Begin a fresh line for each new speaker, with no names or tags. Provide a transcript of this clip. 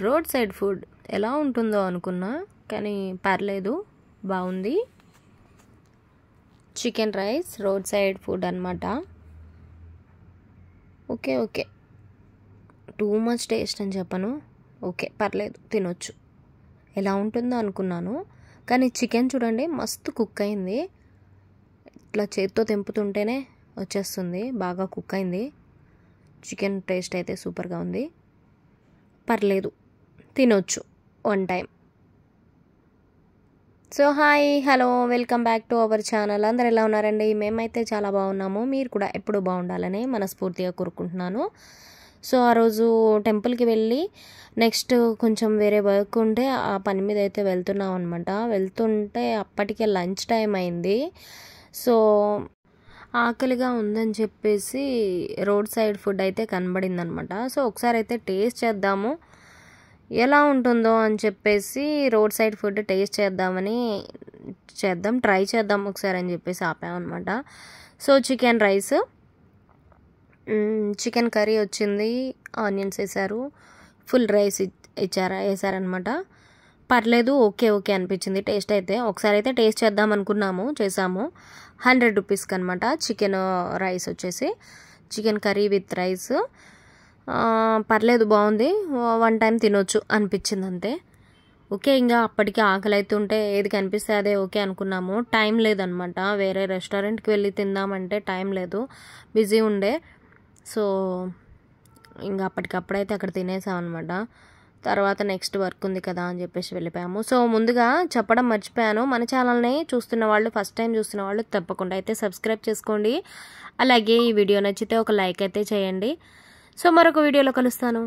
Road side food ఎలా ఉంటుందో అనుకున్నా, కానీ పర్లేదు, బాగుంది. Chicken rice road side food అనమాట. ఓకే, టూ మచ్ టేస్ట్ అని చెప్పను, ఓకే పర్లేదు, తినొచ్చు. ఎలా ఉంటుందో అనుకున్నాను, కానీ చికెన్ చూడండి మస్తు కుక్ అయింది. ఇట్లా చేత్తో తెంపుతుంటేనే వచ్చేస్తుంది, బాగా కుక్ అయింది. చికెన్ టేస్ట్ అయితే సూపర్గా ఉంది, పర్లేదు, తినొచ్చు one time. So hi, hello, welcome back to our channel. అందరు ఎలా ఉన్నారండి? మేమైతే చాలా బాగున్నాము. మీరు కూడా ఎప్పుడు బాగుండాలని మనస్ఫూర్తిగా కోరుకుంటున్నాను. సో ఆ రోజు టెంపుల్కి వెళ్ళి నెక్స్ట్ కొంచెం వేరే వర్క్ ఉంటే ఆ పని మీద అయితే వెళ్తున్నాం అనమాట. వెళ్తుంటే అప్పటికే లంచ్ టైం అయింది. సో ఆకలిగా ఉందని చెప్పేసి రోడ్ సైడ్ ఫుడ్ అయితే కనబడింది అనమాట. సో ఒకసారి అయితే టేస్ట్ చేద్దాము ఎలా ఉంటుందో అని చెప్పేసి రోడ్ సైడ్ ఫుడ్ టేస్ట్ చేద్దామని ట్రై చేద్దాం ఒకసారి అని చెప్పేసి ఆపామన్నమాట. So chicken rice, chicken curry వచ్చింది, ఆనియన్స్ వేసారు, ఫుల్ రైస్ వేసారనమాట. పర్లేదు, ఓకే అనిపించింది టేస్ట్ అయితే. ఒకసారి అయితే టేస్ట్ చేద్దాం అనుకున్నాము, చేసాము. 100 రూపీస్కి అనమాట చికెన్ రైస్ వచ్చేసి, చికెన్ కర్రీ విత్ రైస్. పర్లేదు, బాగుంది, వన్ టైం తినొచ్చు అనిపించింది అంతే. ఓకే, ఇంకా అప్పటికి ఆకలి అవుతుంటే ఏది కనిపిస్తే అదే ఓకే అనుకున్నాము. టైం లేదనమాట, వేరే రెస్టారెంట్కి వెళ్ళి తిందామంటే టైం లేదు, బిజీ ఉండే. సో ఇంకా అప్పటికప్పుడైతే అక్కడ తినేసాం అనమాట. తర్వాత నెక్స్ట్ వర్క్ ఉంది కదా అని చెప్పేసి వెళ్ళిపోయాము. సో ముందుగా చెప్పడం మర్చిపోయాను, మన ఛానల్ని చూస్తున్న వాళ్ళు, ఫస్ట్ టైం చూస్తున్న వాళ్ళు తప్పకుండా అయితే సబ్స్క్రైబ్ చేసుకోండి. అలాగే ఈ వీడియో నచ్చితే ఒక లైక్ అయితే చేయండి. సో మరొక వీడియోలో కలుస్తాను.